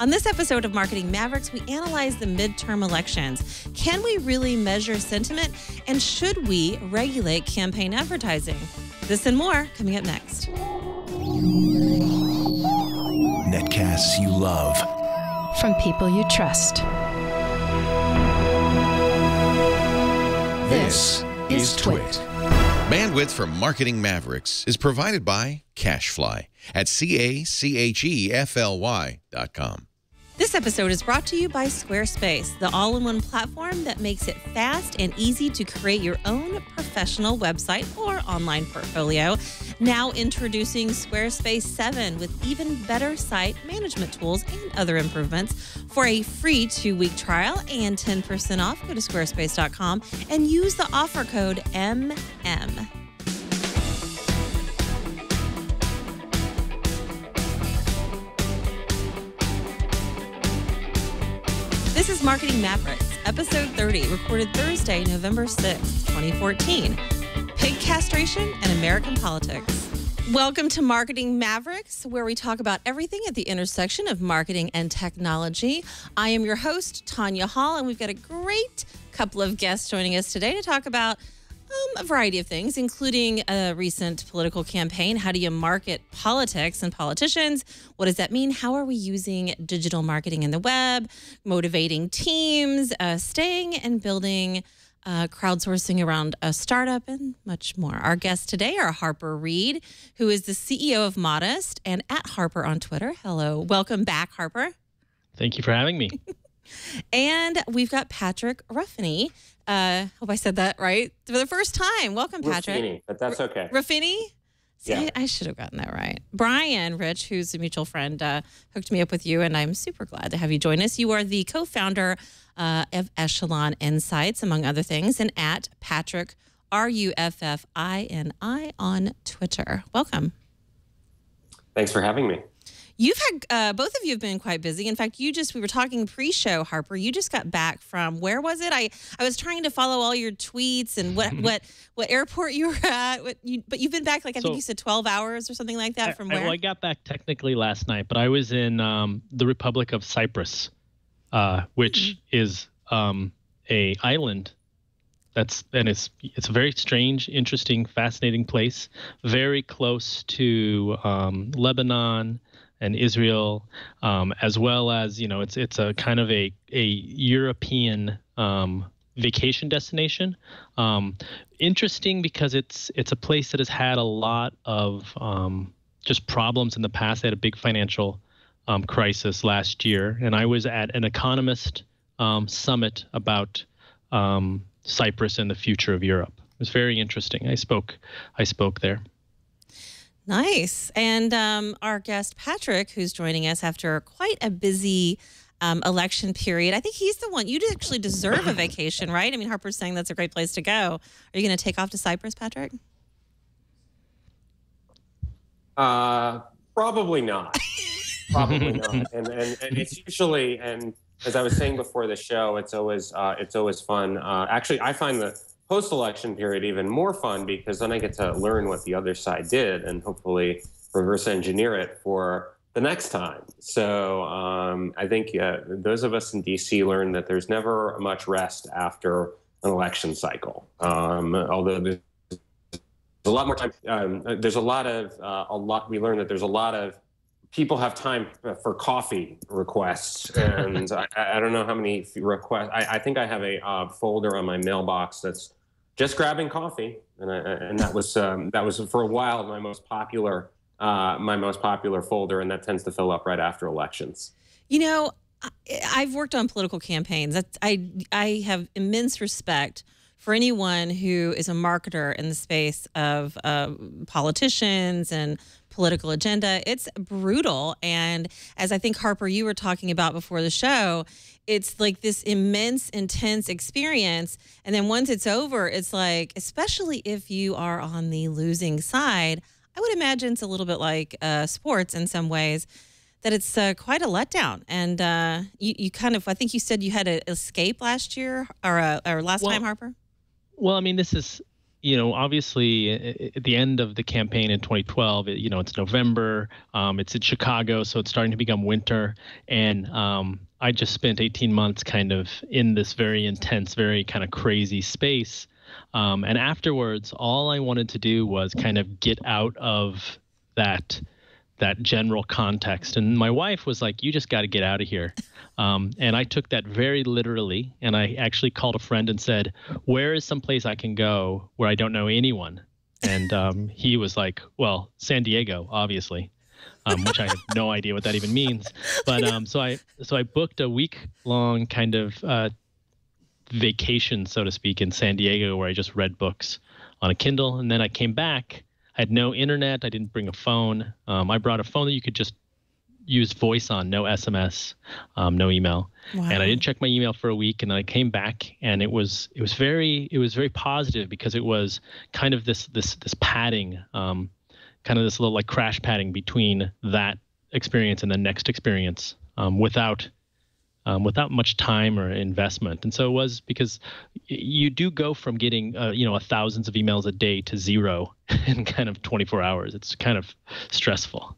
On this episode of Marketing Mavericks, we analyze the midterm elections. Can we really measure sentiment? And should we regulate campaign advertising? This and more coming up next. Netcasts you love. From people you trust. This is Twit. Bandwidth for Marketing Mavericks is provided by CashFly at CACHEFLY.com. This episode is brought to you by Squarespace, the all-in-one platform that makes it fast and easy to create your own professional website or online portfolio. Now introducing Squarespace 7 with even better site management tools and other improvements. For a free 2-week trial and 10% off, go to squarespace.com and use the offer code MM. This is Marketing Mavericks, episode 30, recorded Thursday, November 6th, 2014. Pig castration and American politics. Welcome to Marketing Mavericks, where we talk about everything at the intersection of marketing and technology. I am your host, Tonya Hall, and we've got a great couple of guests joining us today to talk about a variety of things, including a recent political campaign. How do you market politics and politicians? What does that mean? How are we using digital marketing in the web, motivating teams, staying and building crowdsourcing around a startup, and much more. Our guests today are Harper Reed, who is the CEO of Modest, and at Harper on Twitter. Hello. Welcome back, Harper. Thank you for having me. And we've got Patrick Ruffini. Hope I said that right for the first time. Welcome, Patrick. Ruffini, but that's okay. Ruffini? See, Yeah. I should have gotten that right. Brian Rich, who's a mutual friend, hooked me up with you, and I'm super glad to have you join us. You are the co-founder of Echelon Insights, among other things, and at Patrick, RUFFINI on Twitter. Welcome. Thanks for having me. You've had, both of you have been quite busy. In fact, we were talking pre-show, Harper. You just got back from, where was it? I was trying to follow all your tweets and what airport you were at. But you've been back, like, I think you said 12 hours or something like that from where? Well, I got back technically last night, but I was in the Republic of Cyprus, which is a island. It's a very strange, interesting, fascinating place. Very close to Lebanon and Israel, as well as, it's a kind of a European vacation destination. Interesting because it's a place that has had a lot of just problems in the past. They had a big financial crisis last year, and I was at an economist summit about Cyprus and the future of Europe. It was very interesting. I spoke there. Nice. And our guest, Patrick, who's joining us after quite a busy election period. I think he's the one. You actually deserve a vacation, right? I mean, Harper's saying that's a great place to go. Are you going to take off to Cyprus, Patrick? Probably not. Probably not. And it's usually, and as I was saying before the show, it's always fun. Actually, I find the post-election period even more fun because then I get to learn what the other side did and hopefully reverse engineer it for the next time. So I think those of us in DC learned that there's never much rest after an election cycle. Although there's a lot more time. We learned that there's a lot of people have time for coffee requests, and I don't know how many requests. I think I have a folder on my mailbox that's just grabbing coffee, and that was for a while my most popular folder, and that tends to fill up right after elections. I've worked on political campaigns. I have immense respect for anyone who is a marketer in the space of politicians and political agenda. It's brutal. And as I think, Harper, you were talking about before the show, it's like this immense, intense experience. And then once it's over, it's like, especially if you are on the losing side, I would imagine it's a little bit like sports in some ways, that it's quite a letdown. And you kind of, I think you said you had an escape last year or last time, Harper? Well, I mean, this is, obviously at the end of the campaign in 2012, it's November, it's in Chicago, so it's starting to become winter. And I just spent 18 months kind of in this very intense, very kind of crazy space. And afterwards, all I wanted to do was kind of get out of that general context. And my wife was like, you just got to get out of here. And I took that very literally. And I actually called a friend and said, where is some place I can go where I don't know anyone? And he was like, well, San Diego, obviously, which I have no idea what that even means. But so I booked a week-long kind of vacation, so to speak, in San Diego, where I just read books on a Kindle. And then I came back. I had no internet. I didn't bring a phone. I brought a phone that you could just use voice on, no SMS, no email. Wow. And I didn't check my email for a week. And then I came back, and it was very positive, because it was kind of this padding, kind of this little like crash padding between that experience and the next experience, without much time or investment. And so it was, because you do go from getting, thousands of emails a day to zero in kind of 24 hours. It's kind of stressful.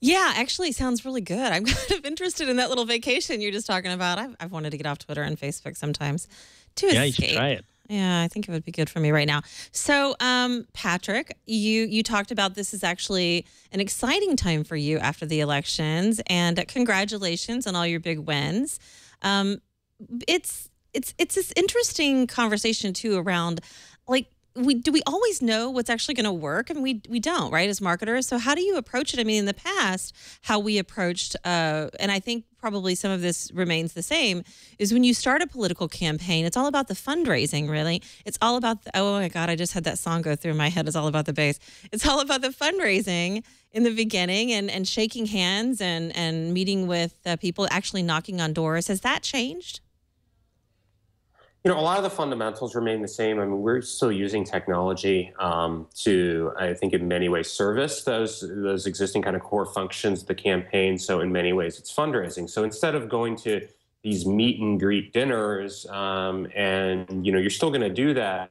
Yeah, actually sounds really good. I'm kind of interested in that little vacation you're just talking about. I've wanted to get off Twitter and Facebook sometimes to escape. Yeah, you should try it. Yeah, I think it would be good for me right now. So, Patrick, you talked about this is actually an exciting time for you after the elections, and congratulations on all your big wins. It's this interesting conversation too around, like, do we always know what's actually going to work? And we don't, right, as marketers. So how do you approach it? I mean, in the past, how we approached, and I think probably some of this remains the same, is when you start a political campaign, it's all about the fundraising, really. It's all about, oh my God, I just had that song go through my head. It's all about the bass. It's all about the fundraising in the beginning, and shaking hands and meeting with people, actually knocking on doors. Has that changed? A lot of the fundamentals remain the same. I mean, we're still using technology to, I think, in many ways, service those existing kind of core functions of the campaign. So in many ways, it's fundraising. So instead of going to these meet and greet dinners, and you're still going to do that,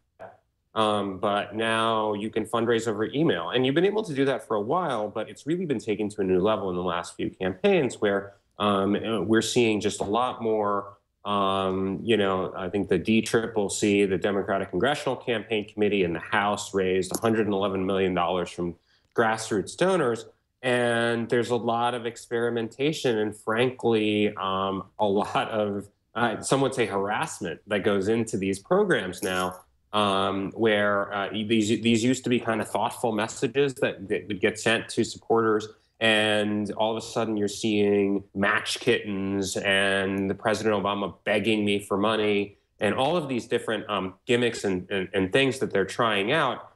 but now you can fundraise over email. And you've been able to do that for a while, but it's really been taken to a new level in the last few campaigns, where we're seeing just a lot more. I think the DCCC, the Democratic Congressional Campaign Committee, in the House raised $111 million from grassroots donors. And there's a lot of experimentation and, frankly, a lot of, some would say, harassment that goes into these programs now, where these used to be kind of thoughtful messages that would get sent to supporters. And all of a sudden, you're seeing match kittens and the President Obama begging me for money, and all of these different gimmicks and things that they're trying out,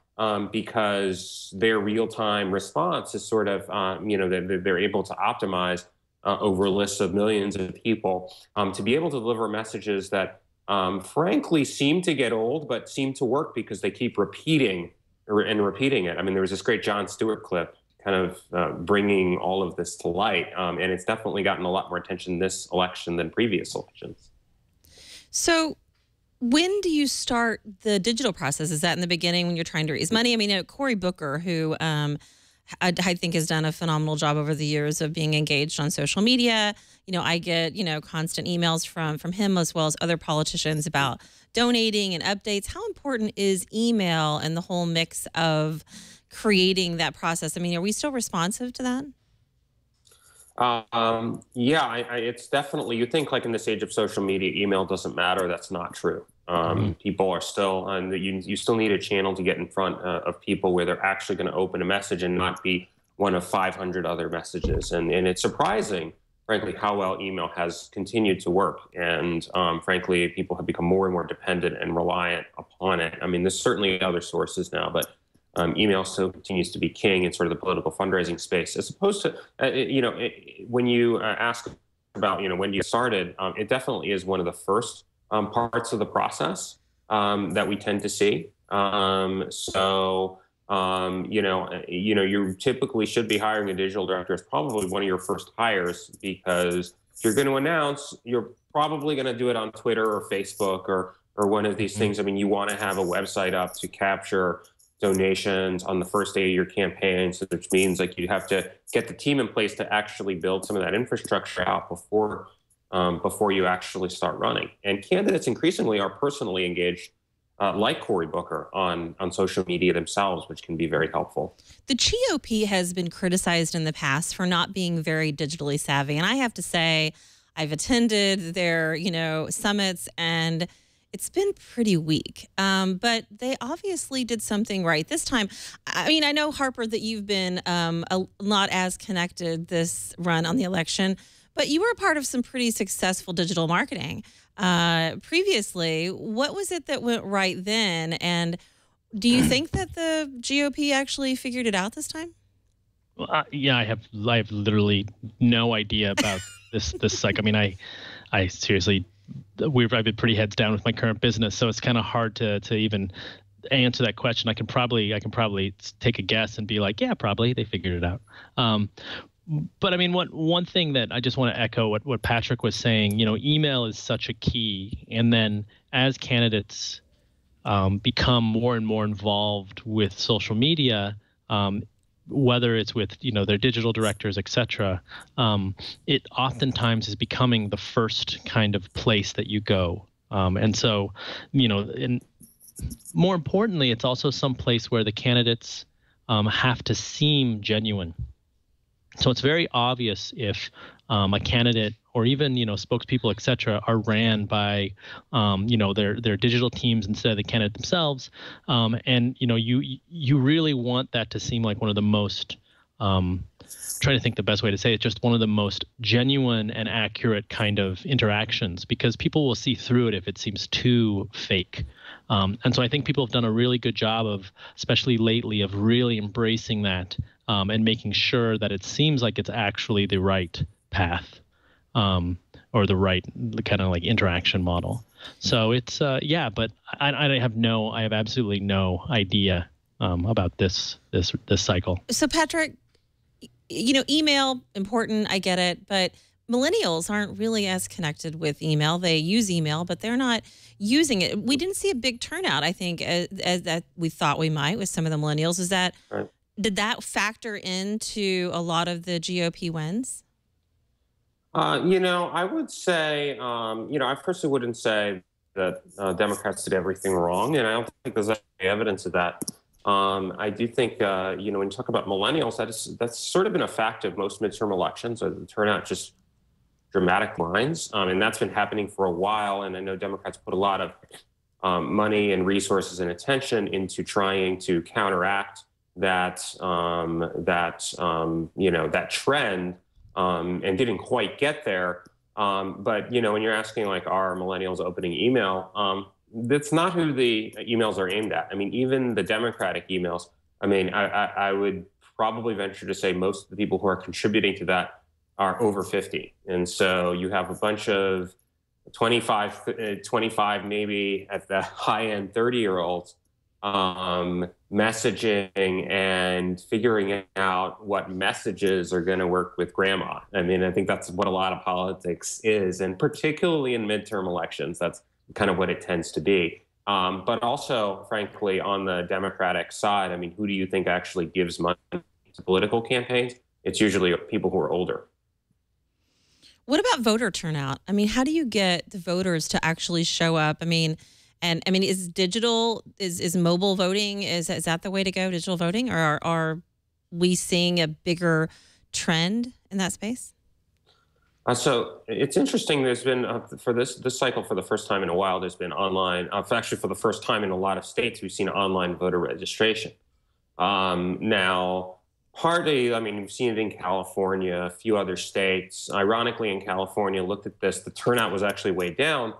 because their real-time response is sort of, they're able to optimize over lists of millions of people to be able to deliver messages that, frankly, seem to get old, but seem to work because they keep repeating it. I mean, there was this great Jon Stewart clip kind of bringing all of this to light. And it's definitely gotten a lot more attention this election than previous elections. So when do you start the digital process? Is that in the beginning when you're trying to raise money? I mean, Cory Booker, who I think has done a phenomenal job over the years of being engaged on social media. I get, constant emails from him, as well as other politicians, about donating and updates. How important is email and the whole mix of creating that process? I mean, are we still responsive to that? Yeah, it's definitely, you think like in this age of social media, email doesn't matter. That's not true. People are still, you still need a channel to get in front of people where they're actually going to open a message and not be one of 500 other messages. And it's surprising, frankly, how well email has continued to work. And frankly, people have become more and more dependent and reliant upon it. I mean, there's certainly other sources now, but email still continues to be king in sort of the political fundraising space, as opposed to, when you ask about, when you started, it definitely is one of the first parts of the process that we tend to see. You typically should be hiring a digital director as probably one of your first hires, because if you're going to announce, you're probably going to do it on Twitter or Facebook or or one of these things. I mean, you want to have a website up to capture donations on the first day of your campaign, so which means like you have to get the team in place to actually build some of that infrastructure out before you actually start running. And candidates increasingly are personally engaged, like Cory Booker, on social media themselves, which can be very helpful. The GOP has been criticized in the past for not being very digitally savvy, and I have to say, I've attended their summits, and it's been pretty weak. But they obviously did something right this time. I mean, I know, Harper, that you've been not as connected this run on the election, but you were a part of some pretty successful digital marketing previously. What was it that went right then? And do you think that the GOP actually figured it out this time? Well, yeah, I have literally no idea about this cycle. I mean, I seriously, I've been pretty heads down with my current business, so it's kind of hard to even answer that question. I can probably take a guess and be like, yeah, probably they figured it out. But I mean, one thing that I just want to echo what Patrick was saying, email is such a key. And then as candidates become more and more involved with social media, whether it's with, their digital directors, et cetera, it oftentimes is becoming the first kind of place that you go. And so, and more importantly, it's also some place where the candidates have to seem genuine. So it's very obvious if a candidate or even, spokespeople, et cetera, are ran by, their digital teams instead of the candidate themselves. And, you really want that to seem like one of the most, trying to think the best way to say it, just one of the most genuine and accurate kind of interactions, because people will see through it if it seems too fake. And so I think people have done a really good job of, especially lately, of really embracing that and making sure that it seems like it's actually the right path or the right kind of like interaction model. So it's but I have absolutely no idea about this cycle. So Patrick, email important, I get it, but millennials aren't really as connected with email. They use email, but they're not using it. We didn't see a big turnout, I think, as that we thought we might with some of the millennials. Is that right? Did that factor into a lot of the GOP wins? I would say, I personally wouldn't say that Democrats did everything wrong, and I don't think there's any evidence of that. I do think, when you talk about millennials, that's sort of been a fact of most midterm elections. The turnout just dramatic lines, and that's been happening for a while. And I know Democrats put a lot of money and resources and attention into trying to counteract that trend, and didn't quite get there. But when you're asking like, are millennials opening email? That's not who the emails are aimed at. I mean, even the Democratic emails, I would probably venture to say most of the people who are contributing to that are over 50. And so you have a bunch of 25 maybe at the high end 30-year-olds messaging and figuring out what messages are going to work with grandma. I think that's what a lot of politics is, and particularly in midterm elections, that's kind of what it tends to be. But also, frankly, on the Democratic side, who do you think actually gives money to political campaigns? It's usually people who are older. What about voter turnout? How do you get the voters to actually show up? Is digital, is mobile voting, is that the way to go, digital voting, or are we seeing a bigger trend in that space? So it's interesting. There's been, for this cycle, for the first time in a while, there's been online, actually for the first time in a lot of states, we've seen online voter registration. Now, partly, we've seen it in California, a few other states. Ironically, in California, looked at this, the turnout was actually way down,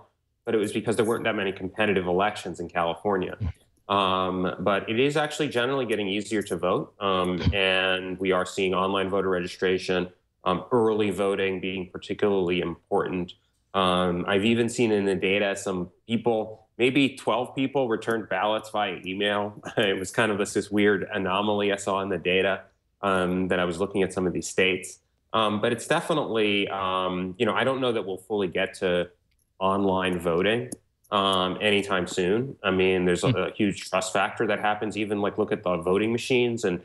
but it was because there weren't that many competitive elections in California. But it is actually generally getting easier to vote, and we are seeing online voter registration, early voting being particularly important. I've even seen in the data some people, maybe 12 people returned ballots via email. It was kind of this weird anomaly I saw in the data that I was looking at some of these states. But it's definitely, I don't know that we'll fully get to online voting anytime soon. I mean, there's a huge trust factor that happens. Even like look at the voting machines, and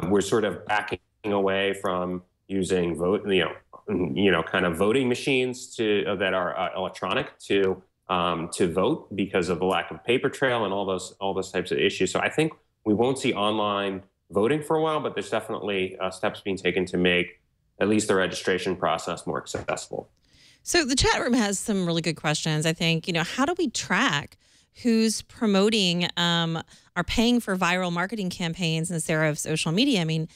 we're sort of backing away from using kind of voting machines that are electronic to vote because of the lack of paper trail and all those types of issues. So I think we won't see online voting for a while, but there's definitely steps being taken to make at least the registration process more accessible. So the chat room has some really good questions. I think, how do we track who's promoting are paying for viral marketing campaigns instead of social media? I mean,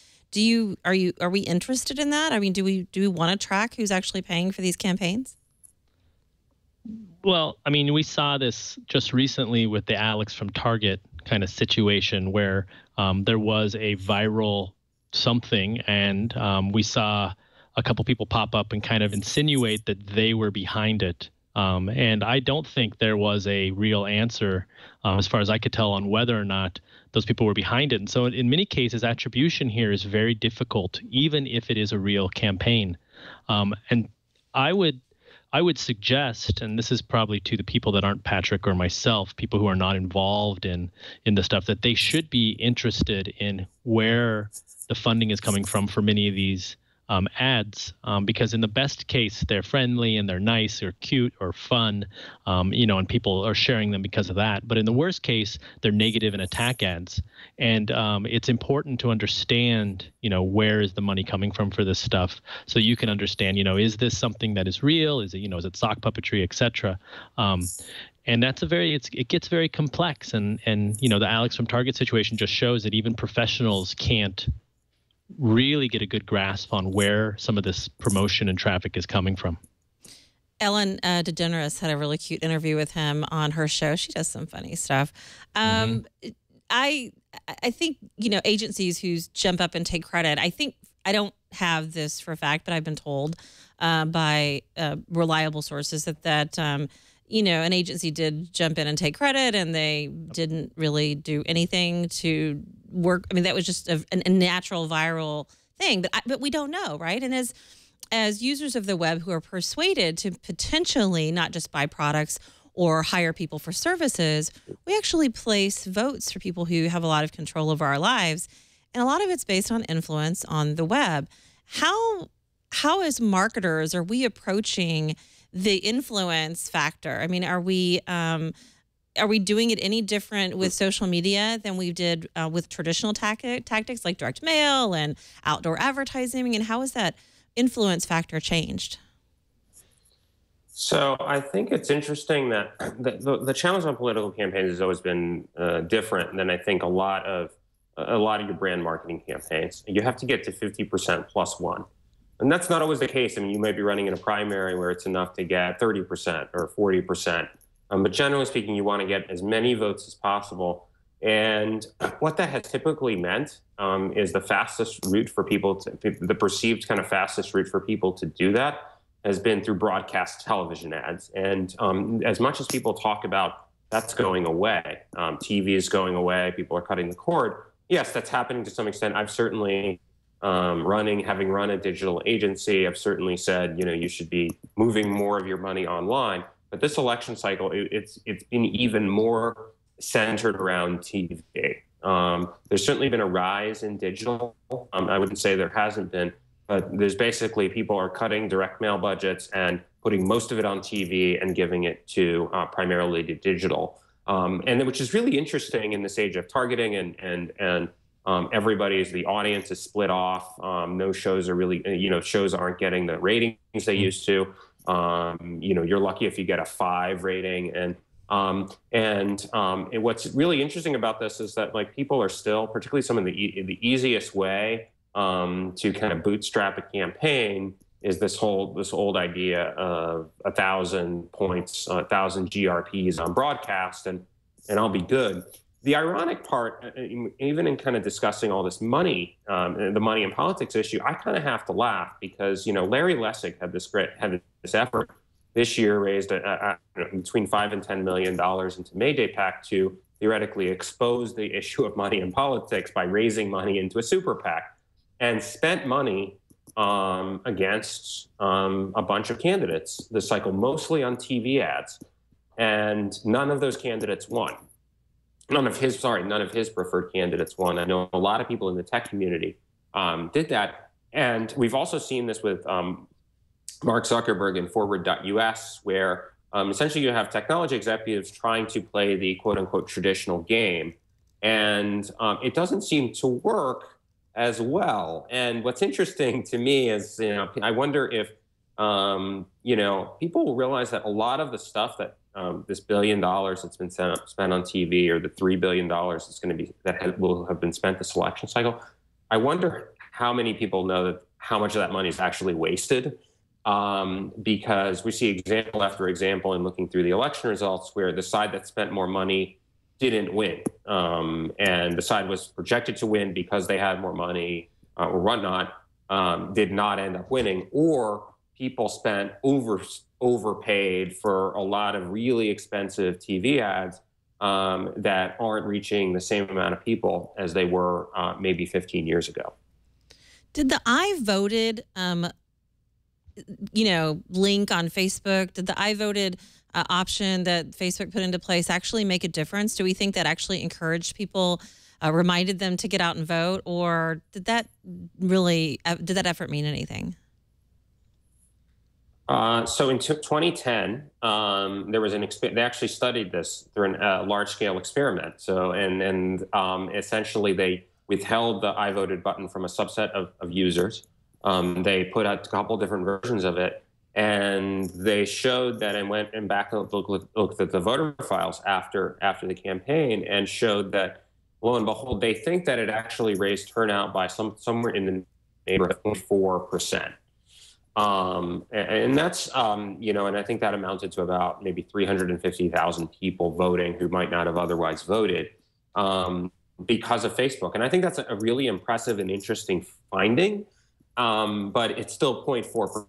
are we interested in that? I mean, do we want to track who's actually paying for these campaigns? Well, I mean, we saw this just recently with the Alex from Target kind of situation where there was a viral something, and we saw a couple people pop up and kind of insinuate that they were behind it. And I don't think there was a real answer, as far as I could tell, on whether or not those people were behind it. And so in many cases, attribution here is very difficult, even if it is a real campaign. And I would suggest, and this is probably to the people that aren't Patrick or myself, people who are not involved in the stuff, that they should be interested in where the funding is coming from for many of these ads, because in the best case, they're friendly and they're nice or cute or fun, and people are sharing them because of that. But in the worst case, they're negative and attack ads. And it's important to understand, where is the money coming from for this stuff, so you can understand, is this something that is real? Is it, is it sock puppetry, etc. And that's it gets very complex. And the Alex from Target situation just shows that even professionals can't really get a good grasp on where some of this promotion and traffic is coming from. Ellen DeGeneres had a really cute interview with him on her show. She does some funny stuff. I think, agencies who jump up and take credit, I don't have this for a fact, but I've been told by reliable sources that an agency did jump in and take credit, and they didn't really do anything to work. I mean, that was just a natural viral thing, but we don't know, right? And as users of the web who are persuaded to potentially not just buy products or hire people for services, we actually place votes for people who have a lot of control over our lives, and a lot of it's based on influence on the web. How as marketers are we approaching the influence factor? I mean, are we doing it any different with social media than we did with traditional tactics like direct mail and outdoor advertising? And how has that influence factor changed? So I think it's interesting that the challenge on political campaigns has always been different than I think a lot of your brand marketing campaigns. You have to get to 50% plus one. And that's not always the case. I mean, you might be running in a primary where it's enough to get 30% or 40%. But generally speaking, you want to get as many votes as possible. And what that has typically meant is the fastest route for people the perceived kind of fastest route for people to do that has been through broadcast television ads. And as much as people talk about that's going away, TV is going away, people are cutting the cord. Yes, that's happening to some extent. I've certainly having run a digital agency, I've certainly said, you should be moving more of your money online. But this election cycle, it's been even more centered around TV. There's certainly been a rise in digital. I wouldn't say there hasn't been, but there's basically people are cutting direct mail budgets and putting most of it on TV and giving it to primarily to digital. And which is really interesting in this age of targeting and the audience is split off. No shows are really, shows aren't getting the ratings they used to. You're lucky if you get a 5 rating. And what's really interesting about this is that people are still, particularly some of the easiest way to kind of bootstrap a campaign is this old idea of 1,000 points, 1,000 GRPs on broadcast, and I'll be good. The ironic part, even in kind of discussing all this money, the money in politics issue, I kind of have to laugh because, Larry Lessig had this effort this year, raised between $5 and $10 million into Mayday PAC to theoretically expose the issue of money in politics by raising money into a super PAC, and spent money against a bunch of candidates this cycle, mostly on TV ads. and none of those candidates won. None of his preferred candidates won. I know a lot of people in the tech community did that. And we've also seen this with Mark Zuckerberg and Forward.us, where essentially you have technology executives trying to play the quote unquote traditional game. And it doesn't seem to work as well. And what's interesting to me is, I wonder if, people will realize that a lot of the stuff that this $1 billion that's been spent on TV, or the $3 billion that's going to be will have been spent this election cycle, I wonder how many people know that how much of that money is actually wasted. Because we see example after example in looking through the election results where the side that spent more money didn't win. And the side was projected to win because they had more money or whatnot, did not end up winning, or people spent overpaid for a lot of really expensive TV ads that aren't reaching the same amount of people as they were maybe 15 years ago. Did the I voted link on Facebook, did the I voted option that Facebook put into place actually make a difference? Do we think that actually encouraged people, reminded them to get out and vote, or did that effort mean anything? So in 2010, there was they actually studied this through a large-scale experiment. So essentially they withheld the I voted button from a subset of users. They put out a couple different versions of it, and they showed that, and went and back and looked at the voter files after the campaign, and showed that, lo and behold, they think that it actually raised turnout by somewhere in the neighborhood of 4%. And that's, and I think that amounted to about maybe 350,000 people voting who might not have otherwise voted because of Facebook. And I think that's a really impressive and interesting finding. But it's still 0.4%,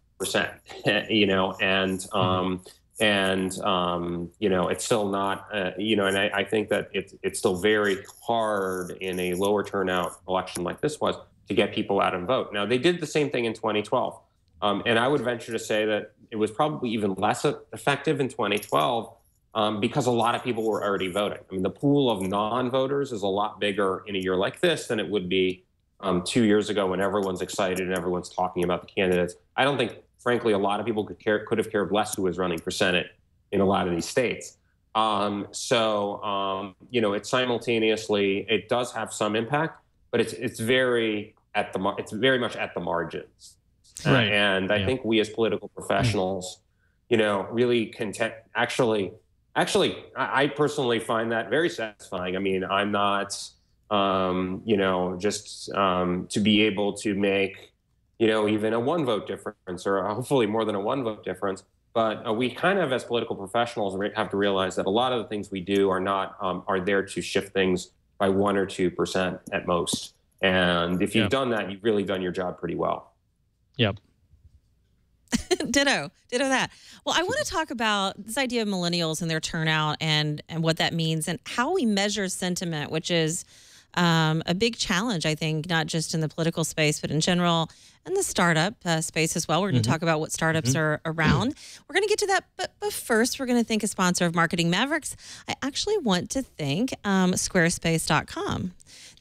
it's still not, and I think that it's still very hard in a lower turnout election like this was to get people out and vote. Now, they did the same thing in 2012. And I would venture to say that it was probably even less effective in 2012 because a lot of people were already voting. I mean, the pool of non-voters is a lot bigger in a year like this than it would be 2 years ago, when everyone's excited and everyone's talking about the candidates. I don't think, frankly, a lot of people could have cared less who was running for Senate in a lot of these states. It's simultaneously, it does have some impact, but it's very much at the margins. Right. And I think we as political professionals, really actually, I personally find that very satisfying. I mean, I'm not, to be able to make, even a 1 vote difference, or hopefully more than a 1 vote difference. But we kind of, as political professionals, have to realize that a lot of the things we do are there to shift things by 1 or 2% at most. And if you've done that, you've really done your job pretty well. Yep. Ditto that. Well, I want to talk about this idea of millennials and their turnout and what that means, and how we measure sentiment, which is a big challenge, I think, not just in the political space, but in general, in the startup space as well. We're going to talk about what startups are around. We're going to get to that, but first, we're going to thank a sponsor of Marketing Mavericks. I actually want to thank Squarespace.com.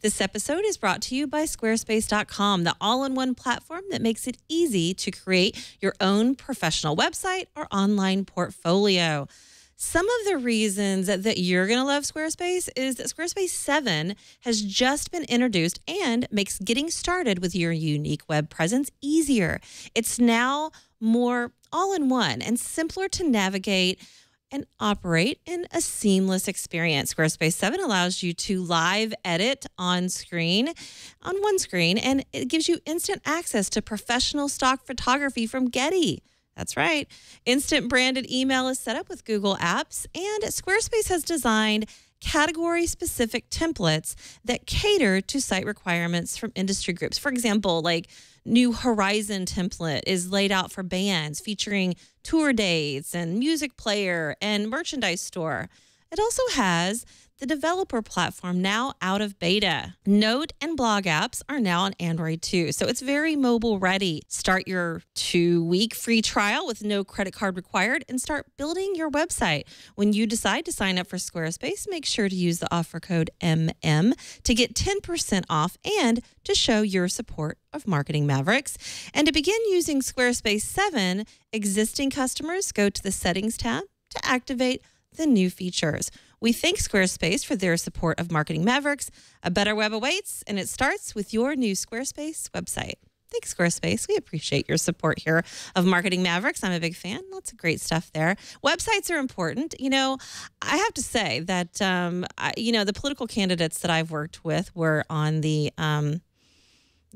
This episode is brought to you by Squarespace.com, the all-in-one platform that makes it easy to create your own professional website or online portfolio. Some of the reasons that you're going to love Squarespace is that Squarespace 7 has just been introduced and makes getting started with your unique web presence easier. It's now more all-in-one and simpler to navigate and operate in a seamless experience. Squarespace 7 allows you to live edit on one screen, and it gives you instant access to professional stock photography from Getty. That's right. Instant branded email is set up with Google Apps, and Squarespace has designed category-specific templates that cater to site requirements from industry groups. For example, like New Horizon template is laid out for bands, featuring tour dates and music player and merchandise store. It also has the developer platform now out of beta. Note and blog apps are now on Android too, so it's very mobile ready. Start your 2-week free trial with no credit card required and start building your website. When you decide to sign up for Squarespace, make sure to use the offer code MM to get 10% off and to show your support of Marketing Mavericks. And to begin using Squarespace 7, existing customers go to the Settings tab to activate the new features. We thank Squarespace for their support of Marketing Mavericks. A better web awaits, and it starts with your new Squarespace website. Thanks, Squarespace. We appreciate your support here of Marketing Mavericks. I'm a big fan. Lots of great stuff there. Websites are important. You know, I have to say that, the political candidates that I've worked with were on the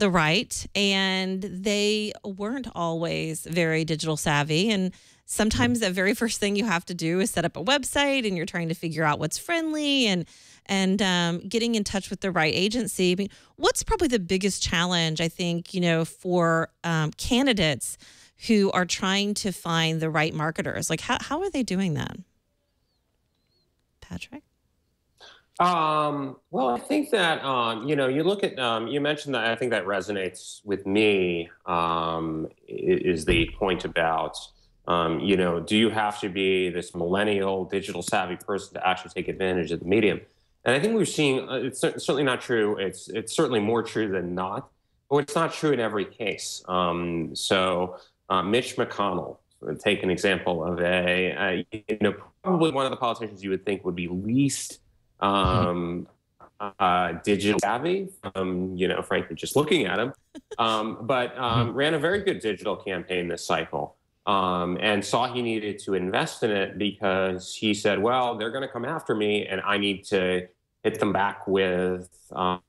right, and they weren't always very digital savvy. And sometimes the very first thing you have to do is set up a website, and you're trying to figure out what's friendly and getting in touch with the right agency. I mean, what's probably the biggest challenge, I think, for candidates who are trying to find the right marketers? Like, how are they doing that? Patrick? Well, I think that, you look at, you mentioned that, I think that resonates with me, is the point about, do you have to be this millennial digital savvy person to actually take advantage of the medium? And I think we're seeing, it's certainly not true. It's certainly more true than not, but it's not true in every case. So Mitch McConnell, take an example of probably one of the politicians you would think would be least digital savvy, frankly, just looking at him, but ran a very good digital campaign this cycle, and saw he needed to invest in it because he said, well, they're going to come after me and I need to hit them back with, I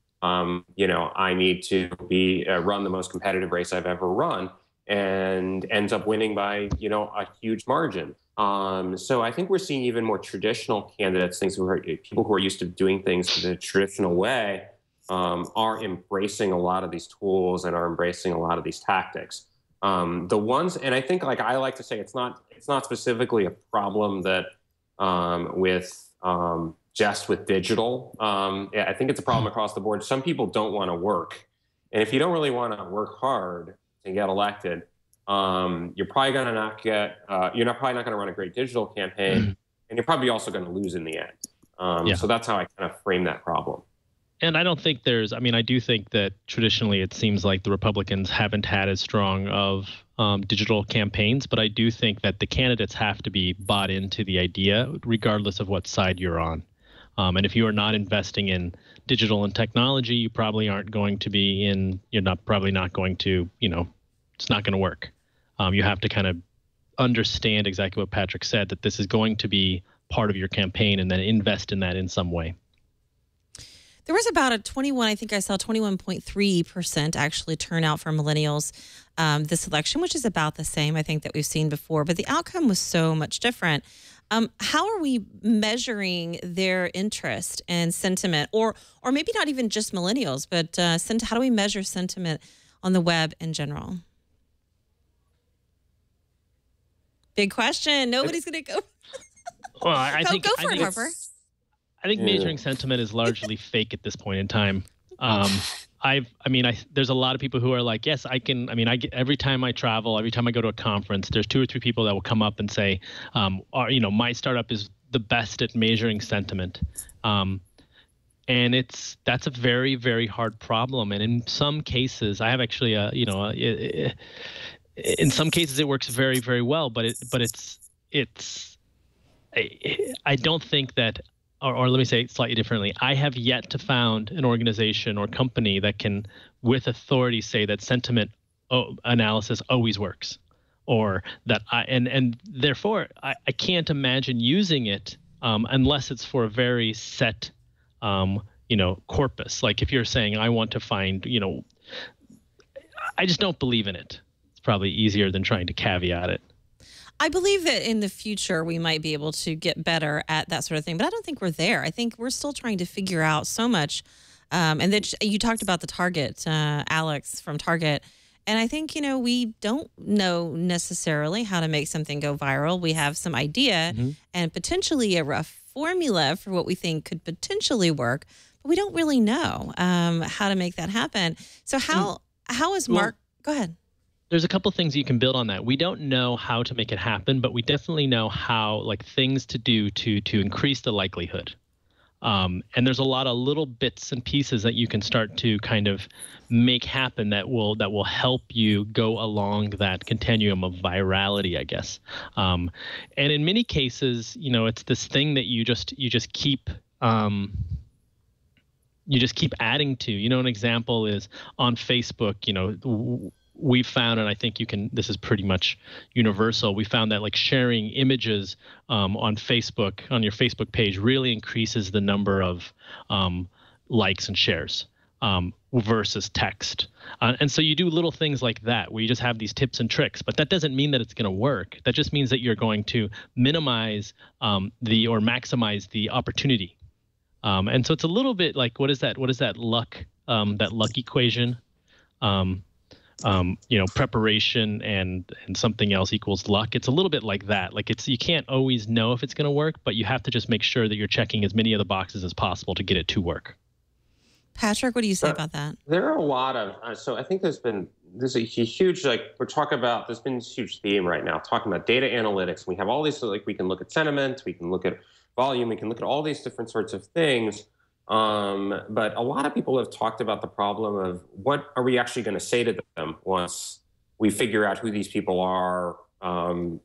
need to run the most competitive race I've ever run, and ends up winning by, a huge margin. So I think we're seeing even more traditional candidates, people who are used to doing things the traditional way, are embracing a lot of these tools and are embracing a lot of these tactics. The ones, and I think, like I like to say, it's not specifically a problem that just with digital. I think it's a problem across the board. Some people don't want to work, and if you don't really want to work hard to get elected, you're probably going to not get, you're probably not going to run a great digital campaign, and you're probably also going to lose in the end. So that's how I kind of frame that problem. And I don't think I do think that traditionally it seems like the Republicans haven't had as strong of digital campaigns, but I do think that the candidates have to be bought into the idea, regardless of what side you're on. And if you are not investing in digital and technology, you probably aren't going to be probably not going to, it's not going to work. You have to kind of understand exactly what Patrick said, that this is going to be part of your campaign, and then invest in that in some way. There was about a 21.3% actually turnout for millennials this election, which is about the same, I think, that we've seen before. But the outcome was so much different. How are we measuring their interest and sentiment, or maybe not even just millennials, but how do we measure sentiment on the web in general? Big question. Nobody's going to go. Well, I think Harper. I think measuring sentiment is largely fake at this point in time. There's a lot of people who are like, yes, I can. Every time I travel, every time I go to a conference, there's 2 or 3 people that will come up and say, my startup is the best at measuring sentiment. And that's a very, very hard problem. And in some cases, I have actually, in some cases it works very, very well, but I don't think that, or let me say it slightly differently. I have yet to found an organization or company that can, with authority, say that sentiment analysis always works, or that and therefore I can't imagine using it unless it's for a very set, corpus. Like if you're saying I want to find, I just don't believe in it. It's probably easier than trying to caveat it. I believe that in the future we might be able to get better at that sort of thing, but I don't think we're there. I think we're still trying to figure out so much. And that you talked about the Target, Alex from Target, and I think, we don't know necessarily how to make something go viral. We have some idea and potentially a rough formula for what we think could potentially work, but we don't really know how to make that happen. So how is Mark? Go ahead. There's a couple things you can build on that. We don't know how to make it happen, but we definitely know how, like, things to do to increase the likelihood. And there's a lot of little bits and pieces that you can start to kind of make happen that will help you go along that continuum of virality, I guess. And in many cases, it's this thing that you just keep adding to. An example is on Facebook. We found, and I think this is pretty much universal, we found that like sharing images on Facebook, on your Facebook page, really increases the number of likes and shares versus text. And so you do little things like that where you just have these tips and tricks, but that doesn't mean that it's going to work. That just means that you're going to minimize or maximize the opportunity. And so it's a little bit like, what is that luck equation? Preparation and something else equals luck. It's a little bit like that. Like you can't always know if it's going to work, but you have to just make sure that you're checking as many of the boxes as possible to get it to work. Patrick, what do you say about that? There are a lot of, so I think there's a huge, there's been this huge theme right now, talking about data analytics. We have all these, we can look at sentiment, we can look at volume, we can look at all these different sorts of things. But a lot of people have talked about the problem of what are we actually going to say to them once we figure out who these people are, who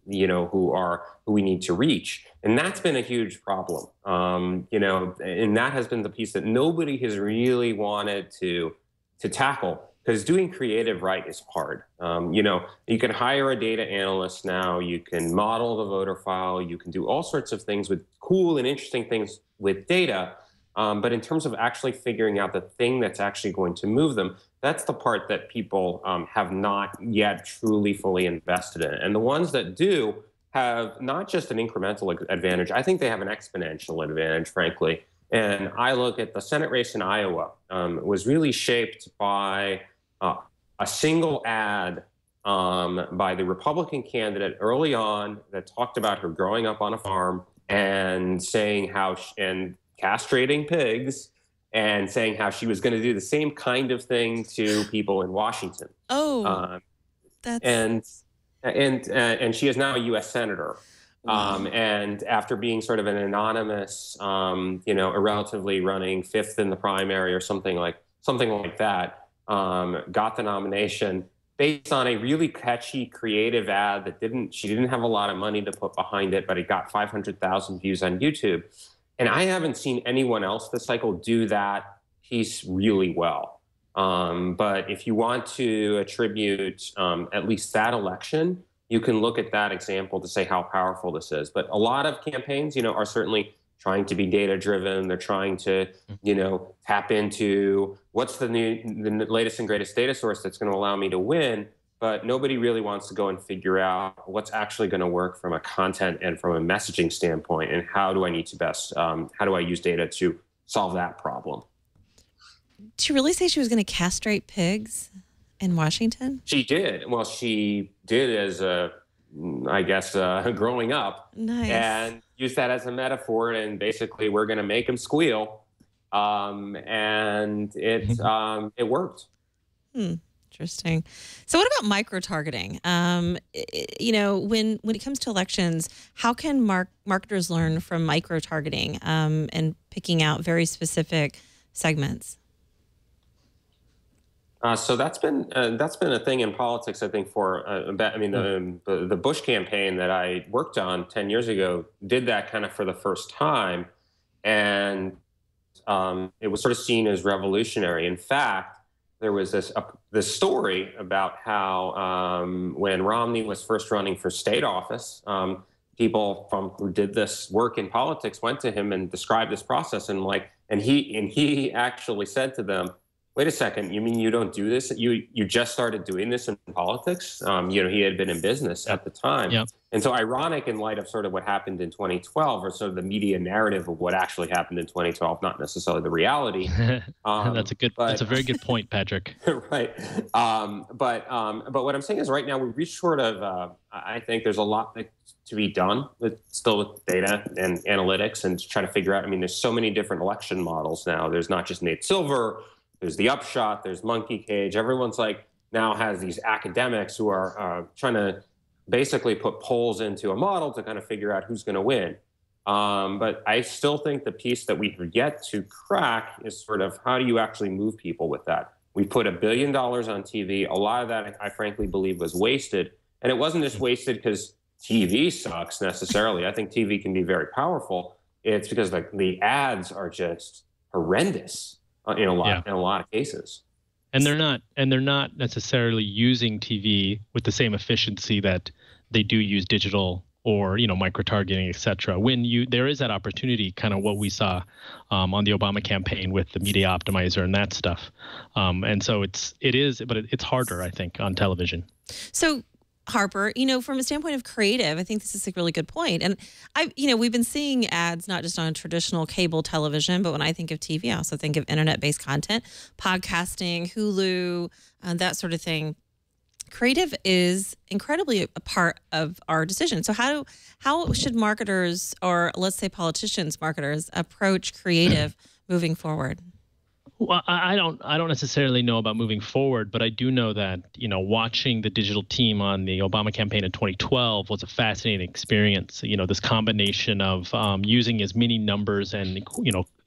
we need to reach. And that's been a huge problem, and that has been the piece that nobody has really wanted to tackle, because doing creative right is hard. You can hire a data analyst now, you can model the voter file, you can do all sorts of things with cool and interesting things with data. But in terms of actually figuring out the thing that's actually going to move them, that's the part that people have not yet truly fully invested in. And the ones that do have not just an incremental advantage, I think they have an exponential advantage, frankly. And I look at the Senate race in Iowa, was really shaped by a single ad by the Republican candidate early on that talked about her growing up on a farm and saying and castrating pigs and saying how she was going to do the same kind of thing to people in Washington. That's... And she is now a U.S. senator. And after being sort of an anonymous, relatively running fifth in the primary or something like that, got the nomination based on a really catchy, creative ad that she didn't have a lot of money to put behind it, but it got 500,000 views on YouTube. And I haven't seen anyone else this cycle do that piece really well. But if you want to attribute at least that election, you can look at that example to say how powerful this is. But a lot of campaigns, are certainly trying to be data-driven. They're trying to, tap into what's the latest and greatest data source that's going to allow me to win. But nobody really wants to go and figure out what's actually going to work from a content and from a messaging standpoint, and how do I need to best, how do I use data to solve that problem? Did she really say she was going to castrate pigs in Washington? She did. Well, she did as growing up. Nice. And used that as a metaphor, and basically we're going to make them squeal. And it worked. Interesting. So what about micro-targeting? When it comes to elections, how can marketers learn from micro-targeting and picking out very specific segments? So that's been a thing in politics, I think, for the Bush campaign that I worked on 10 years ago did that kind of for the first time, and it was sort of seen as revolutionary. In fact, there was this story about how when Romney was first running for state office, people who did this work in politics went to him and described this process, and he actually said to them, "Wait a second, you mean you don't do this? You just started doing this in politics?" He had been in business at the time. Yep. And so ironic in light of sort of what happened in 2012, or sort of the media narrative of what actually happened in 2012, not necessarily the reality. That's a very good point, Patrick. Right. But what I'm saying is right now we reach sort of I think there's a lot to be done with data and analytics and to try to figure out. I mean, there's so many different election models now. There's not just Nate Silver. There's the upshot. There's monkey cage. Everyone's now has these academics who are trying to basically put polls into a model to kind of figure out who's going to win. But I still think the piece that we have yet to crack is sort of how do you actually move people with that? We put $1 billion on TV. A lot of that, I frankly believe, was wasted. And it wasn't just wasted because TV sucks necessarily. I think TV can be very powerful. It's because the ads are just horrendous in a lot of cases. And they're not necessarily using TV with the same efficiency that they do use digital or micro-targeting, et cetera. When there is that opportunity, kind of what we saw on the Obama campaign with the media optimizer and that stuff. And so it's harder, I think, on television. So Harper, from a standpoint of creative, I think this is a really good point. And we've been seeing ads not just on traditional cable television, but when I think of TV, I also think of internet-based content, podcasting, Hulu, that sort of thing. Creative is incredibly a part of our decision. So how should marketers, or let's say politicians, marketers, approach creative moving forward? Well, I don't necessarily know about moving forward, but I do know that, watching the digital team on the Obama campaign in 2012 was a fascinating experience. This combination of using as many numbers and,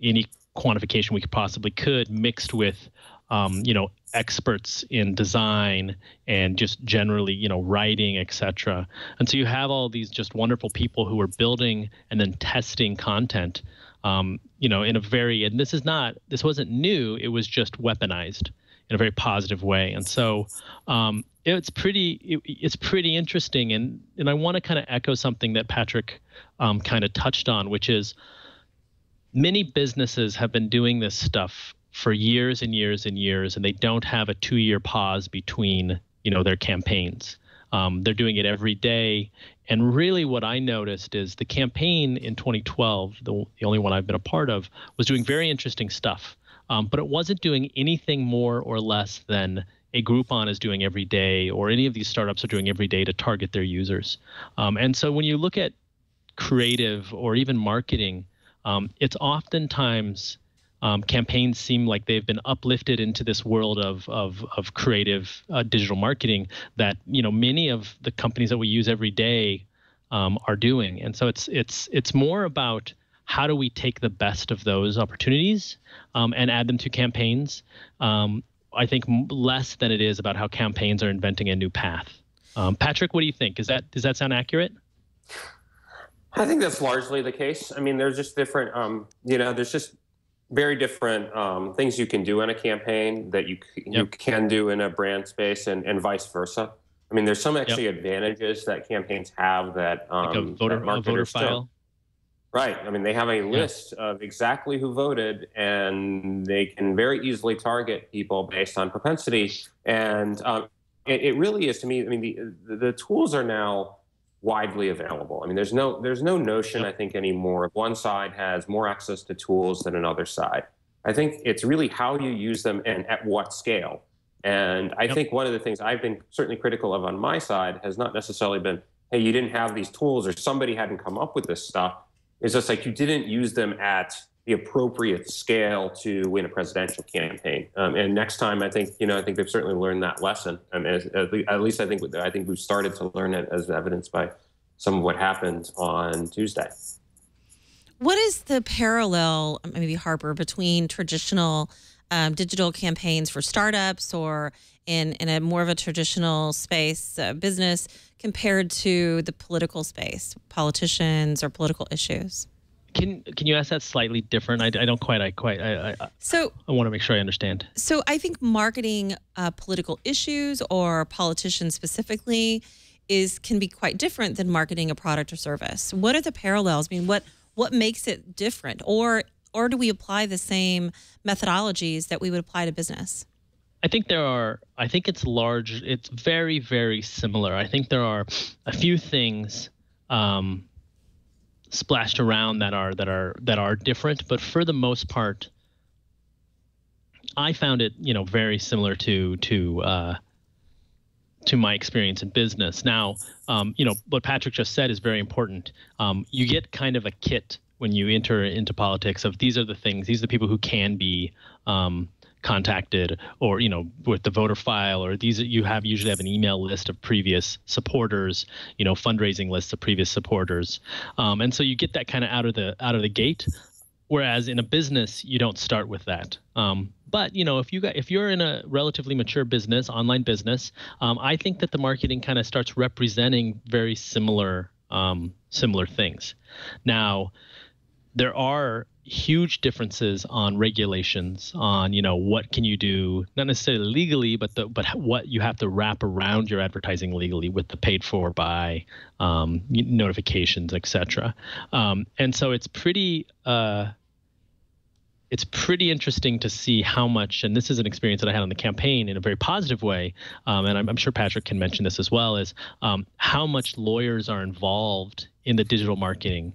any quantification we possibly could mixed with, experts in design and just generally, writing, et cetera. And so you have all these just wonderful people who are building and then testing content, in a very, and this wasn't new, it was just weaponized in a very positive way. And so it's pretty interesting. And I want to kind of echo something that Patrick kind of touched on, which is many businesses have been doing this stuff for years and years and years, and they don't have a 2-year pause between, their campaigns. They're doing it every day. And really what I noticed is the campaign in 2012, the only one I've been a part of, was doing very interesting stuff. But it wasn't doing anything more or less than a Groupon is doing every day, or any of these startups are doing every day to target their users. And so when you look at creative or even marketing, it's oftentimes campaigns seem like they've been uplifted into this world of creative digital marketing that many of the companies that we use every day are doing. And so it's more about how do we take the best of those opportunities and add them to campaigns. I think less than it is about how campaigns are inventing a new path. Patrick, what do you think? Does that sound accurate? I think that's largely the case. I mean, there's just different, there's just very different things you can do in a campaign that you can do in a brand space and vice versa. I mean, there's some actually advantages that campaigns have that like a voter file. Right. I mean, they have a list of exactly who voted, and they can very easily target people based on propensity. And it really is, to me, I mean, the tools are now widely available. I mean, there's no notion, I think, anymore. One side has more access to tools than another side. I think it's really how you use them and at what scale. And I think one of the things I've been certainly critical of on my side has not necessarily been, hey, you didn't have these tools or somebody hadn't come up with this stuff. It's just like you didn't use them at the appropriate scale to win a presidential campaign. And next time, I think they've certainly learned that lesson. At least I think we've started to learn it, as evidenced by some of what happened on Tuesday. What is the parallel, maybe Harper, between traditional digital campaigns for startups or in a more of a traditional space, business, compared to the political space, politicians or political issues? Can you ask that slightly different? I don't quite. So I want to make sure I understand. So I think marketing political issues or politicians specifically can be quite different than marketing a product or service. What are the parallels? I mean, what makes it different, or do we apply the same methodologies that we would apply to business? I think there are. I think it's large. It's very, very similar. I think there are a few things splashed around that are different, but for the most part, I found it very similar to to my experience in business. Now, what Patrick just said is very important. You get kind of a kit when you enter into politics of these are the things, these are the people who can be contacted, or with the voter file, or these you usually have an email list of previous supporters, fundraising lists of previous supporters, and so you get that kind of out of the gate. Whereas in a business, you don't start with that. But if you're in a relatively mature business, online business, I think that the marketing kind of starts representing very similar things. Now, there are huge differences on regulations on what can you do, not necessarily legally, but what you have to wrap around your advertising legally with the paid for by notifications, etc. And so it's pretty interesting to see how much, and this is an experience that I had on the campaign in a very positive way, and I'm sure Patrick can mention this as well, is how much lawyers are involved in the digital marketing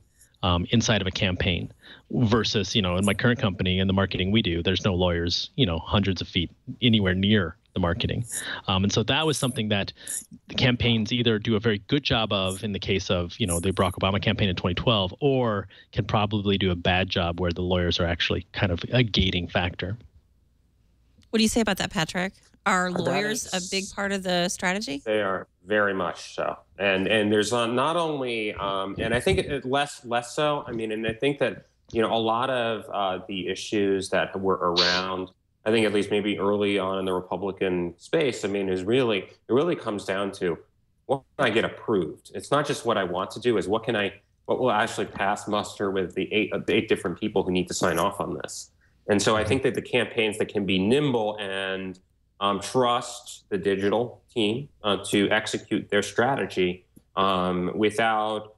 inside of a campaign versus, in my current company and the marketing we do, there's no lawyers, hundreds of feet anywhere near the marketing. And so that was something that the campaigns either do a very good job of in the case of, the Barack Obama campaign in 2012, or can probably do a bad job where the lawyers are actually kind of a gating factor. What do you say about that, Patrick? Are lawyers a big part of the strategy? They are very much so. And there's not only, and I think less so. I mean, and I think that, a lot of the issues that were around, I think at least maybe early on in the Republican space, I mean, it really comes down to what can I get approved? It's not just what I want to do, is what will actually pass muster with the eight different people who need to sign off on this. And so I think that the campaigns that can be nimble and trust the digital team to execute their strategy without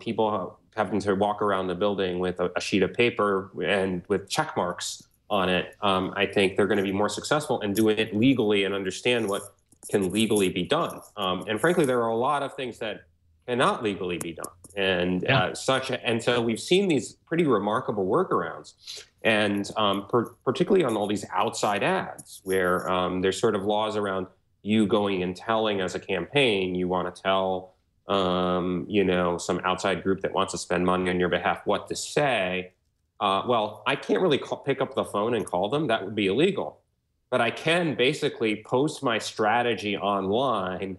people having to walk around the building with a sheet of paper and with check marks on it, I think they're going to be more successful in doing it legally and understand what can legally be done. And frankly, there are a lot of things that cannot legally be done. And and so we've seen these pretty remarkable workarounds, and particularly on all these outside ads where there's sort of laws around you going and telling as a campaign, you want to tell, some outside group that wants to spend money on your behalf what to say. Well, I can't really pick up the phone and call them. That would be illegal. But I can basically post my strategy online,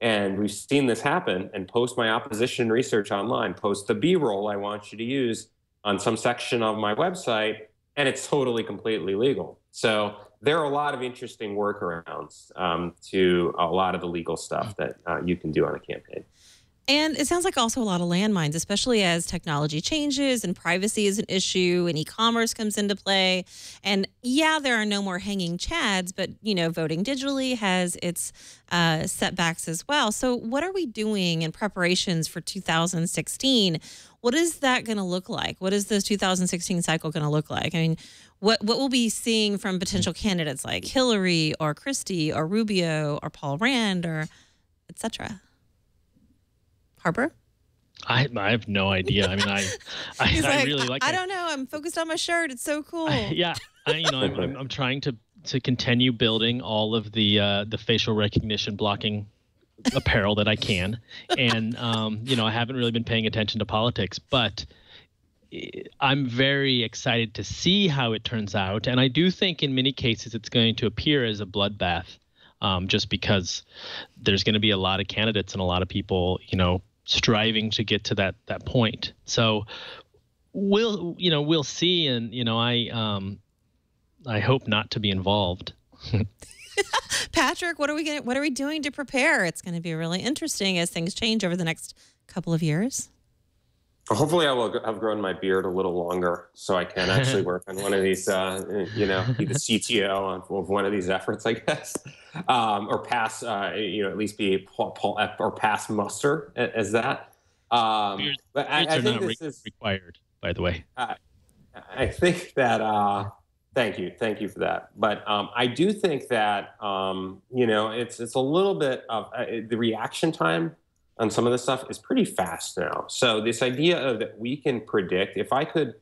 and we've seen this happen, and post my opposition research online, post the B-roll I want you to use on some section of my website, and it's totally, completely legal. So there are a lot of interesting workarounds to a lot of the legal stuff that you can do on a campaign. And it sounds like also a lot of landmines, especially as technology changes and privacy is an issue and e-commerce comes into play. And yeah, there are no more hanging chads, but voting digitally has its setbacks as well. So what are we doing in preparations for 2016? What is that going to look like? What is this 2016 cycle going to look like? I mean, what we'll be seeing from potential candidates like Hillary or Christie or Rubio or Paul Rand or et cetera? Harper? I have no idea. I mean, I really like it. I don't know. I'm focused on my shirt. It's so cool. I'm trying to continue building all of the facial recognition blocking apparel that I can, and I haven't really been paying attention to politics, but I'm very excited to see how it turns out, and I do think in many cases it's going to appear as a bloodbath, just because there's going to be a lot of candidates and a lot of people, striving to get to that point. So we'll see, and I hope not to be involved. Patrick, what are we doing to prepare? It's going to be really interesting as things change over the next couple of years. Hopefully I will have grown my beard a little longer so I can actually work on one of these, be the CTO of one of these efforts, I guess, or pass, at least be or pass muster as that. But I think this is required, by the way. I think that, thank you for that. But I do think that, it's a little bit of the reaction time on some of this stuff is pretty fast now. So this idea of that we can predict, if I could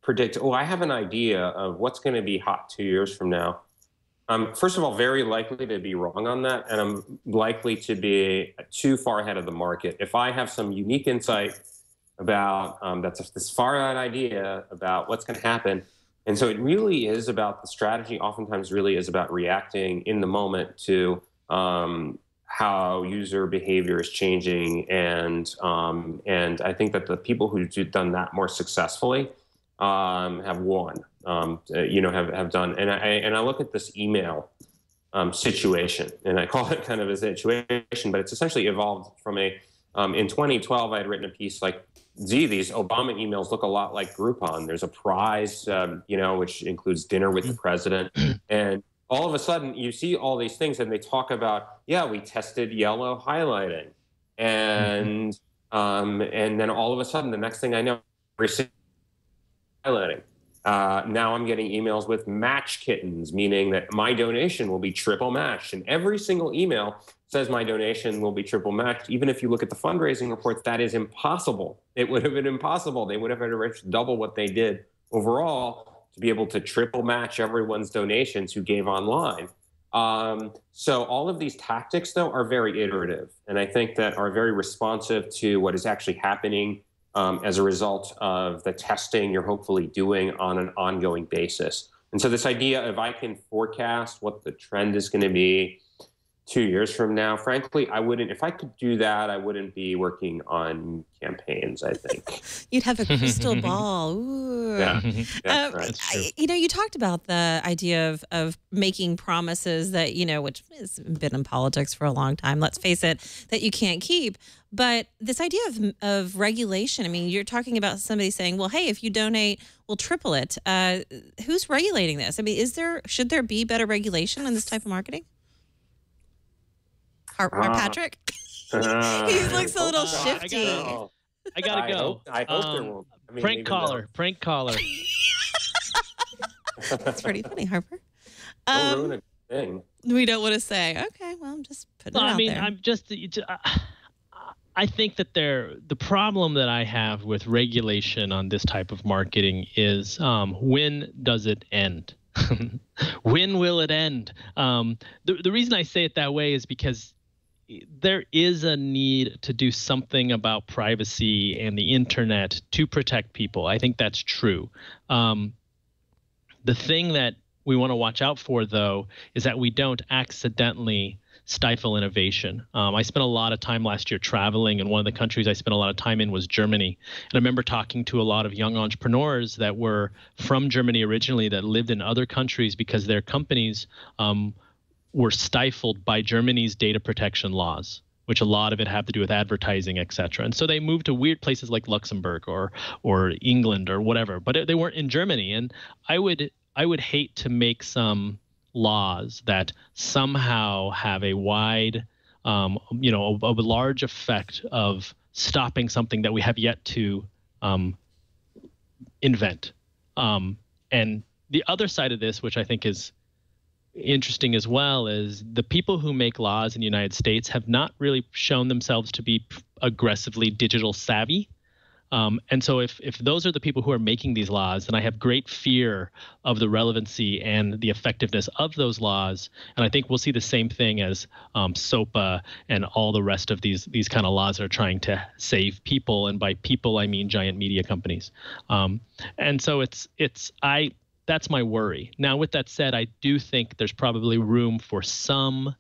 predict, I have an idea of what's going to be hot 2 years from now, I'm, first of all, very likely to be wrong on that, and I'm likely to be too far ahead of the market. If I have some unique insight about that's this far-out idea about what's going to happen, and so it really is about the strategy. Oftentimes, really is about reacting in the moment to how user behavior is changing, and I think that the people who've done that more successfully have won. Have done, and I look at this email situation, and I call it kind of a situation, but it's essentially evolved from a. In 2012, I had written a piece like, these Obama emails look a lot like Groupon. There's a prize, which includes dinner with the president. And all of a sudden, you see all these things, and they talk about, we tested yellow highlighting. And then all of a sudden, the next thing I know, we're highlighting. Now I'm getting emails with match kittens, meaning that my donation will be triple matched. And every single email says my donation will be triple matched. Even if you look at the fundraising reports, that is impossible. It would have been impossible. They would have had to reach double what they did overall to be able to triple match everyone's donations who gave online. So all of these tactics, though, are very iterative, and I think that are very responsive to what is actually happening as a result of the testing you're hopefully doing on an ongoing basis. And so this idea of I can forecast what the trend is going to be 2 years from now, frankly, I wouldn't. If I could do that, I wouldn't be working on campaigns, I think. You'd have a crystal ball. Ooh. Yeah, that's right. You talked about the idea of making promises that, which has been in politics for a long time, let's face it, that you can't keep. But this idea of regulation, I mean, you're talking about somebody saying, well, hey, if you donate, we'll triple it. Who's regulating this? I mean, should there be better regulation on this type of marketing? Patrick? He looks a little shifty. I gotta go. I hope there won't. Prank caller. That's pretty funny, Harper. Don't ruin a good thing. We don't want to say. Okay, well, I'm just putting it out there. I'm just. I think that the problem that I have with regulation on this type of marketing is when does it end? When will it end? The reason I say it that way is because there is a need to do something about privacy and the internet to protect people. I think that's true. The thing that we want to watch out for, though, is that we don't accidentally stifle innovation. I spent a lot of time last year traveling, and one of the countries I spent a lot of time in was Germany. And I remember talking to a lot of young entrepreneurs that were from Germany originally that lived in other countries because their companies were stifled by Germany's data protection laws, which a lot of it had to do with advertising, et cetera. And so they moved to weird places like Luxembourg or England or whatever, but they weren't in Germany. And I would hate to make some laws that somehow have a wide, a large effect of stopping something that we have yet to invent. And the other side of this, which I think is interesting as well, is the people who make laws in the United States have not really shown themselves to be aggressively digital savvy. And so if those are the people who are making these laws, then I have great fear of the relevancy and the effectiveness of those laws. And I think we'll see the same thing as SOPA and all the rest of these kind of laws that are trying to save people. And by people, I mean giant media companies. And so that's my worry. Now, with that said, I do think there's probably room for some,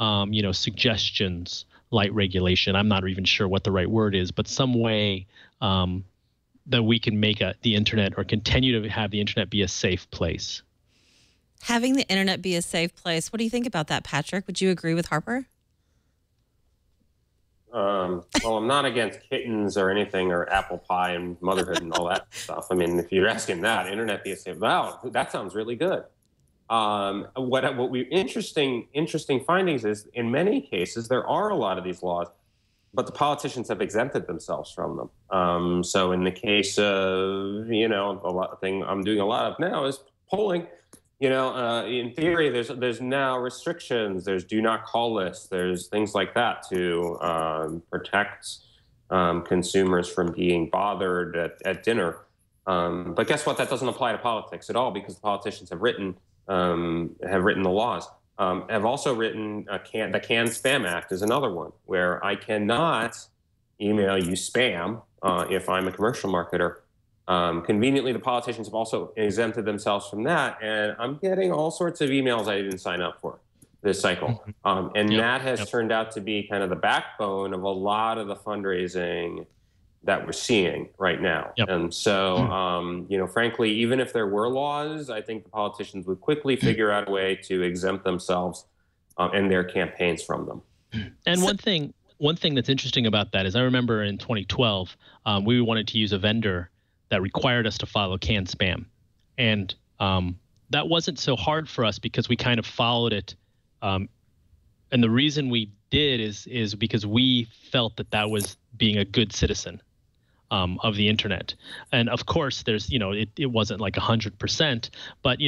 suggestions, light regulation. I'm not even sure what the right word is, but some way that we can make the internet or continue to have the internet be a safe place. Having the internet be a safe place. What do you think about that, Patrick? Would you agree with Harper? Well, I'm not against kittens or anything, or apple pie and motherhood and all that stuff. I mean, if you're asking that, internet be a safe. Wow, that sounds really good. What we interesting findings is, in many cases, there are a lot of these laws, but the politicians have exempted themselves from them. So in the case of, I'm doing a lot of now is polling. In theory, there's now restrictions. There's do not call lists. There's things like that to protect consumers from being bothered at dinner. But guess what? That doesn't apply to politics at all, because the politicians have written have written the laws. Have also written the Canned Spam Act is another one where I cannot email you spam if I'm a commercial marketer. Conveniently, the politicians have also exempted themselves from that, and I'm getting all sorts of emails I didn't sign up for this cycle. And that has turned out to be kind of the backbone of a lot of the fundraising that we're seeing right now. And so, frankly, even if there were laws, I think the politicians would quickly figure out a way to exempt themselves and their campaigns from them. And one thing that's interesting about that is I remember in 2012, we wanted to use a vendor that required us to follow canned spam. And that wasn't so hard for us because we kind of followed it. And the reason we did is because we felt that was being a good citizen of the internet. And of course, there's, it wasn't like 100%, but,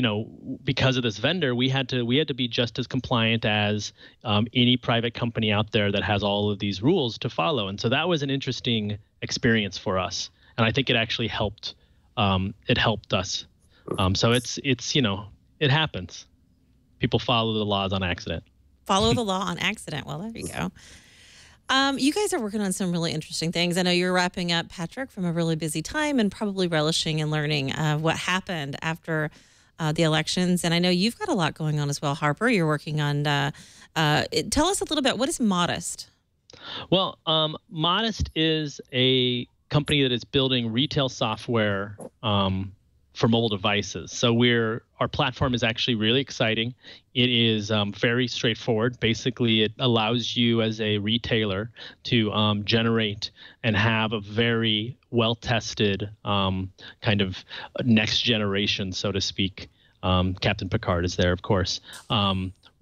because of this vendor, we had to be just as compliant as any private company out there that has all of these rules to follow. And so that was an interesting experience for us. And I think it actually helped. It helped us. So it's it happens. People follow the laws on accident. Follow the law on accident. Well, there you go. You guys are working on some really interesting things. I know you're wrapping up, Patrick, from a really busy time and probably relishing and learning what happened after the elections. And I know you've got a lot going on as well, Harper. You're working on, tell us a little bit, what is Modest? Well, Modest is a company that is building retail software for mobile devices. So our platform is actually really exciting. It is very straightforward. Basically, it allows you as a retailer to generate and have a very well-tested kind of next generation, so to speak. Captain Picard is there, of course.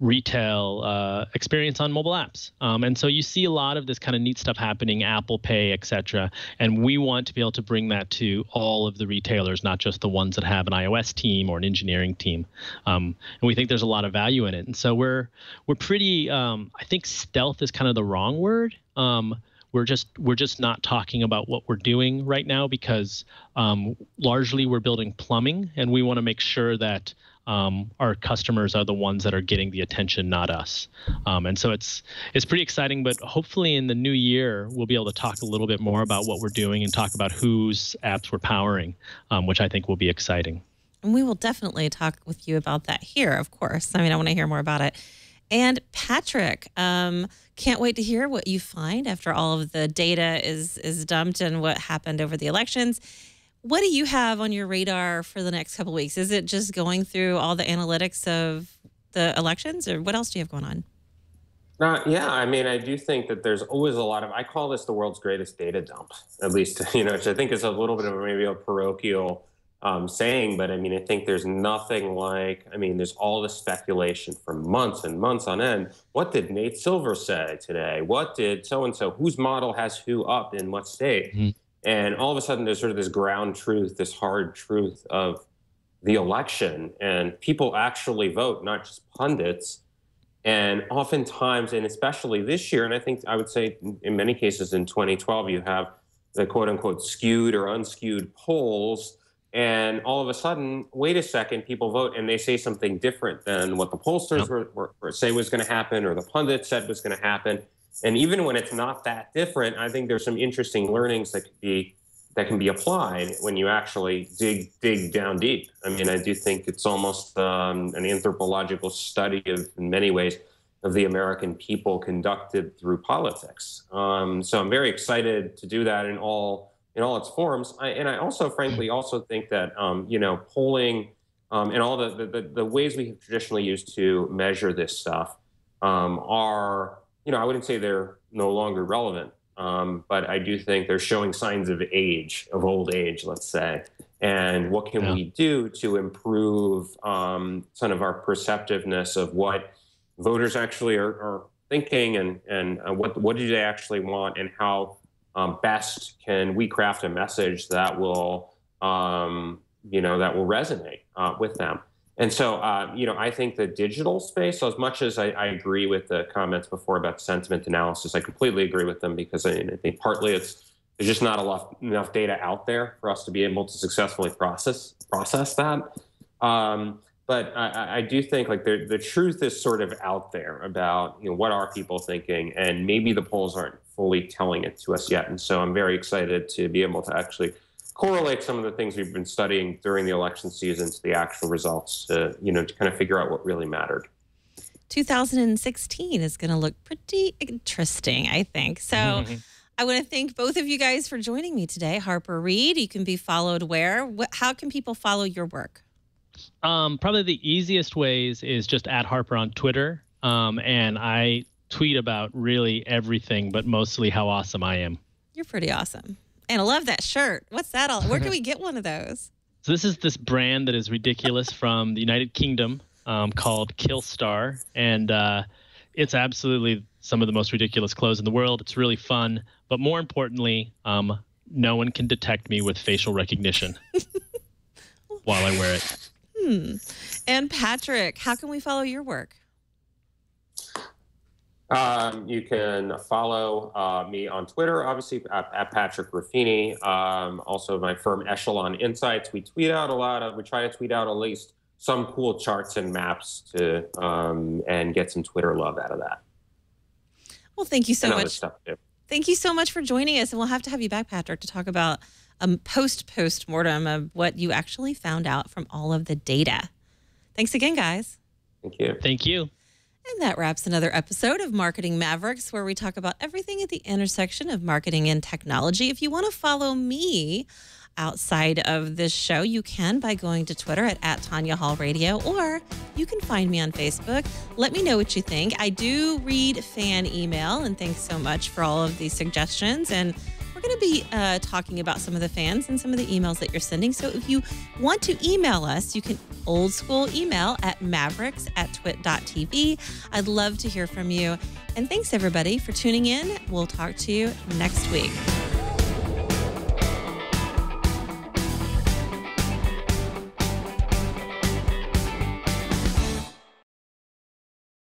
Retail experience on mobile apps. And so you see a lot of this kind of neat stuff happening, Apple Pay, et cetera. And we want to be able to bring that to all of the retailers, not just the ones that have an iOS team or an engineering team. And we think there's a lot of value in it. And so we're pretty, I think stealth is kind of the wrong word. We're just not talking about what we're doing right now because largely we're building plumbing, and we want to make sure that our customers are the ones that are getting the attention, not us. And so it's pretty exciting, but hopefully in the new year, we'll be able to talk a little bit more about what we're doing and talk about whose apps we're powering, which I think will be exciting. And we will definitely talk with you about that here, of course. I mean, I want to hear more about it. And Patrick, can't wait to hear what you find after all of the data is dumped and what happened over the elections. What do you have on your radar for the next couple of weeks? Is it just going through all the analytics of the elections, or what else do you have going on? Yeah, I mean, I do think that there's always a lot of, I call this the world's greatest data dump, at least, which I think is a little bit of maybe a parochial saying, but I mean, I think there's nothing like, there's all this speculation for months and months on end. What did Nate Silver say today? What did so-and-so, whose model has who up in what state? Mm-hmm. And all of a sudden, there's sort of this ground truth, this hard truth of the election. And people actually vote, not just pundits. And oftentimes, and especially this year, and I think I would say in many cases in 2012, you have the quote unquote skewed or unskewed polls. And all of a sudden, wait a second, people vote and they say something different than what the pollsters were say was going to happen or the pundits said was going to happen. And even when it's not that different, I think there's some interesting learnings that can be applied when you actually dig down deep. I mean, I do think it's almost an anthropological study in many ways of the American people conducted through politics. So I'm very excited to do that in all its forms. I also, frankly, think that polling and all the ways we have traditionally used to measure this stuff are. I wouldn't say they're no longer relevant, but I do think they're showing signs of old age, let's say. And what can we do to improve some of our perceptiveness of what voters actually are thinking and what do they actually want, and how best can we craft a message that will resonate with them. And so, I think the digital space, so as much as I agree with the comments before about sentiment analysis, I completely agree with them because I think partly there's just not enough data out there for us to be able to successfully process that. But I do think like the truth is sort of out there about, you know, what are people thinking, and maybe the polls aren't fully telling it to us yet. And so I'm very excited to be able to actually correlate some of the things we've been studying during the election season to the actual results to, you know, to kind of figure out what really mattered. 2016 is going to look pretty interesting, I think. So I want to thank both of you guys for joining me today. Harper Reed, you can be followed where? How can people follow your work? Probably the easiest ways is just at Harper on Twitter. And I tweet about really everything, but mostly how awesome I am. You're pretty awesome. And I love that shirt. What's that all? Where can we get one of those? So this is this brand that is ridiculous from the United Kingdom called Killstar. And it's absolutely some of the most ridiculous clothes in the world. It's really fun. But more importantly, no one can detect me with facial recognition while I wear it. And Patrick, how can we follow your work? You can follow me on Twitter, obviously, at Patrick Ruffini. Also, my firm Echelon Insights. We try to tweet out at least some cool charts and maps to and get some Twitter love out of that. Well, thank you so and much. Other stuff too. Thank you so much for joining us. And we'll have to have you back, Patrick, to talk about post-mortem of what you actually found out from all of the data. Thanks again, guys. Thank you. Thank you. And that wraps another episode of Marketing Mavericks, where we talk about everything at the intersection of marketing and technology. If you want to follow me outside of this show, you can by going to Twitter at Tonya Hall Radio, or you can find me on Facebook. Let me know what you think. I do read fan email, and thanks so much for all of these suggestions. And we're going to be talking about some of the fans and some of the emails that you're sending. So if you want to email us, you can old school email at mavericks@twit.tv. I'd love to hear from you. And thanks, everybody, for tuning in. We'll talk to you next week.